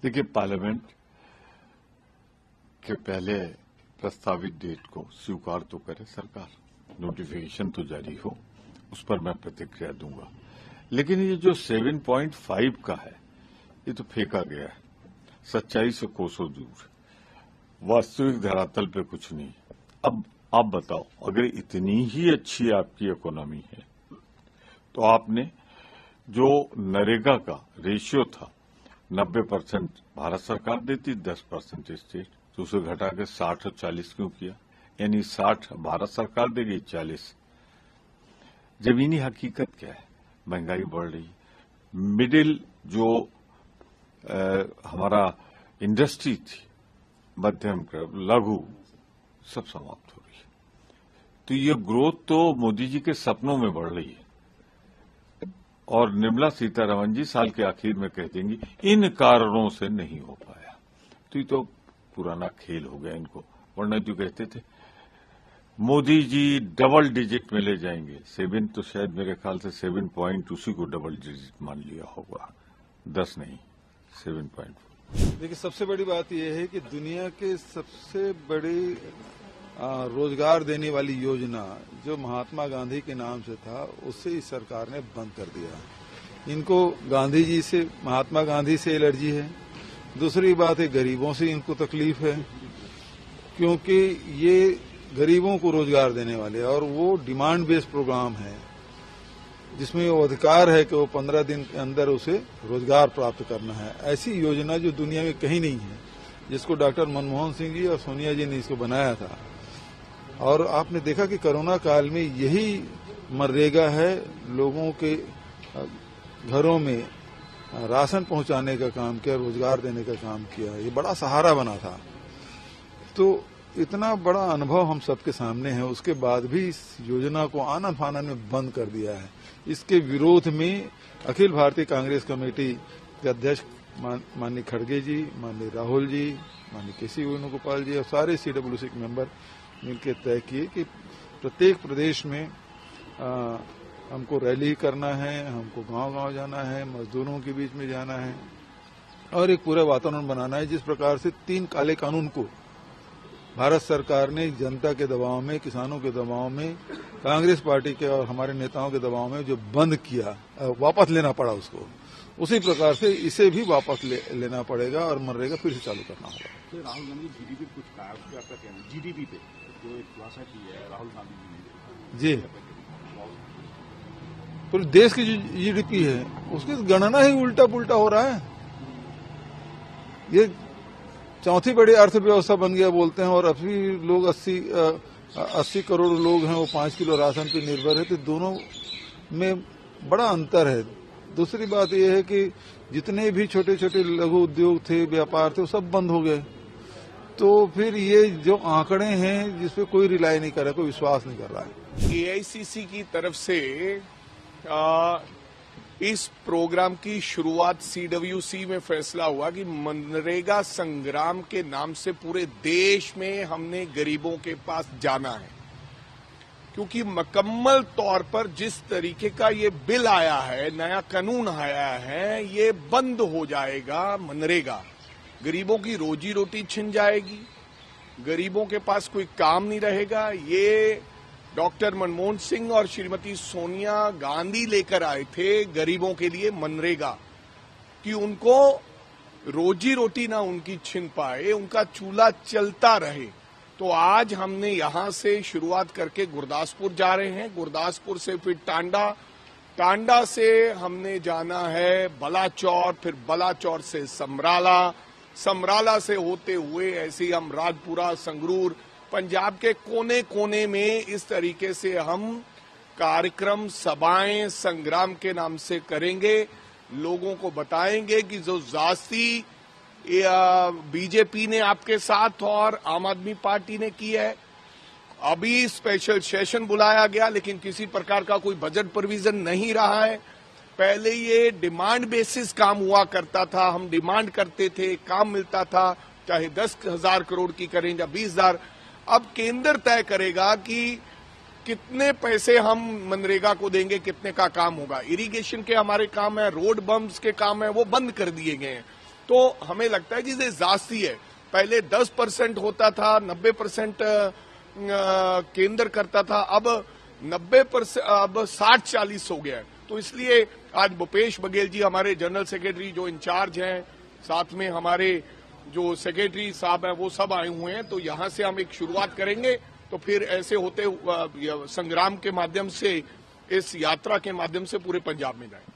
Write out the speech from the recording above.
देखिए, पार्लियामेंट के पहले प्रस्तावित डेट को स्वीकार तो करे सरकार, नोटिफिकेशन तो जारी हो, उस पर मैं प्रतिक्रिया दूंगा। लेकिन ये जो 7.5 का है, ये तो फेंका गया है, सच्चाई से कोसों दूर, वास्तविक धरातल पे कुछ नहीं। अब आप बताओ, अगर इतनी ही अच्छी आपकी इकोनॉमी है तो आपने जो नरेगा का रेशियो था 90% भारत सरकार देती, 10% स्टेट, तो उसे घटा के 60 और 40 क्यों किया? यानी 60 भारत सरकार देगी, 40। जमीनी हकीकत क्या है? महंगाई बढ़ रही, मिडिल जो हमारा इंडस्ट्री थी, मध्यम लघु, सब समाप्त हो रही है। तो ये ग्रोथ तो मोदी जी के सपनों में बढ़ रही है। और निर्मला सीतारमण जी साल के आखिर में कह देंगी इन कारणों से नहीं हो पाया। तो ये तो पुराना खेल हो गया इनको। वरना जो कहते थे मोदी जी डबल डिजिट में ले जाएंगे, 7 तो शायद मेरे ख्याल से 7 पॉइंट उसी को डबल डिजिट मान लिया होगा, 10 नहीं, 7.4। देखिए, सबसे बड़ी बात यह है कि दुनिया के सबसे बड़ी रोजगार देने वाली योजना जो महात्मा गांधी के नाम से था, उसे इस सरकार ने बंद कर दिया। इनको गांधी जी से, महात्मा गांधी से एलर्जी है। दूसरी बात है, गरीबों से इनको तकलीफ है, क्योंकि ये गरीबों को रोजगार देने वाले, और वो डिमांड बेस्ड प्रोग्राम है जिसमें वो अधिकार है कि वो 15 दिन के अंदर उसे रोजगार प्राप्त करना है। ऐसी योजना जो दुनिया में कहीं नहीं है, जिसको डॉक्टर मनमोहन सिंह जी और सोनिया जी ने इसको बनाया था। और आपने देखा कि कोरोना काल में यही मनरेगा है, लोगों के घरों में राशन पहुंचाने का काम किया, रोजगार देने का काम किया, ये बड़ा सहारा बना था। तो इतना बड़ा अनुभव हम सबके सामने है, उसके बाद भी इस योजना को आनन फानन में बंद कर दिया है। इसके विरोध में अखिल भारतीय कांग्रेस कमेटी के अध्यक्ष माननीय खड़गे जी, माननीय राहुल जी, माननीय केसी वेणुगोपाल जी और सारे सीडब्ल्यूसी के मेंबर मिलकर तय किए कि प्रत्येक प्रदेश में हमको रैली करना है, हमको गांव-गांव जाना है, मजदूरों के बीच में जाना है और एक पूरा वातावरण बनाना है जिस प्रकार से 3 काले कानून को भारत सरकार ने जनता के दबाव में, किसानों के दबाव में, कांग्रेस पार्टी के और हमारे नेताओं के दबाव में जो बंद किया, वापस लेना पड़ा उसको, उसी प्रकार से इसे भी वापस लेना पड़ेगा और मनरेगा फिर से चालू करना होगा। तो राहुल गांधी जीडीपी कुछ कहा, उसका आपका कहना है जीडीपी पे जो एक खुलासा किया है राहुल गांधी जी ने? जी, पूरे देश की जो जीडीपी है उसकी गणना ही उल्टा पुल्टा हो रहा है। ये चौथी बड़ी अर्थव्यवस्था बन गया बोलते हैं, और अभी लोग 80 करोड़ लोग हैं, वो 5 किलो राशन पे निर्भर है। तो दोनों में बड़ा अंतर है। दूसरी बात यह है कि जितने भी छोटे छोटे लघु उद्योग थे, व्यापार थे, वो सब बंद हो गए। तो फिर ये जो आंकड़े हैं जिसपे कोई रिलाई नहीं कर रहा है, कोई विश्वास नहीं कर रहा है। एआईसीसी की तरफ से इस प्रोग्राम की शुरुआत सीडब्ल्यूसी में फैसला हुआ कि मनरेगा संग्राम के नाम से पूरे देश में हमने गरीबों के पास जाना है, क्योंकि मुकम्मल तौर पर जिस तरीके का ये बिल आया है, नया कानून आया है, ये बंद हो जाएगा मनरेगा। गरीबों की रोजी रोटी छिन जाएगी, गरीबों के पास कोई काम नहीं रहेगा। ये डॉक्टर मनमोहन सिंह और श्रीमती सोनिया गांधी लेकर आए थे गरीबों के लिए मनरेगा, कि उनको रोजी रोटी ना उनकी छिन पाए, उनका चूल्हा चलता रहे। तो आज हमने यहां से शुरुआत करके गुरदासपुर जा रहे हैं, गुरदासपुर से फिर टांडा, टांडा से हमने जाना है बलाचौर, फिर बलाचौर से समराला, समराला से होते हुए ऐसे ही हम राजपुरा, संगरूर, पंजाब के कोने कोने में इस तरीके से हम कार्यक्रम, सभाएं संग्राम के नाम से करेंगे। लोगों को बताएंगे कि जो जाति बीजेपी ने आपके साथ और आम आदमी पार्टी ने की है। अभी स्पेशल सेशन बुलाया गया, लेकिन किसी प्रकार का कोई बजट प्रोविजन नहीं रहा है। पहले ये डिमांड बेसिस काम हुआ करता था, हम डिमांड करते थे, काम मिलता था, चाहे 10,000 करोड़ की करें या 20,000। अब केंद्र तय करेगा कि कितने पैसे हम मनरेगा को देंगे, कितने का काम होगा। इरिगेशन के हमारे काम है, रोड बम्स के काम है, वो बंद कर दिए गए हैं। तो हमें लगता है कि ये जास्ती है। पहले 10% होता था, 90% केंद्र करता था, अब 90%, अब 60-40 हो गया है। तो इसलिए आज भूपेश बघेल जी हमारे जनरल सेक्रेटरी जो इंचार्ज हैं, साथ में हमारे जो सेक्रेटरी साहब हैं, वो सब आए हुए हैं। तो यहां से हम एक शुरुआत करेंगे, तो फिर ऐसे होते संग्राम के माध्यम से, इस यात्रा के माध्यम से पूरे पंजाब में जाएंगे।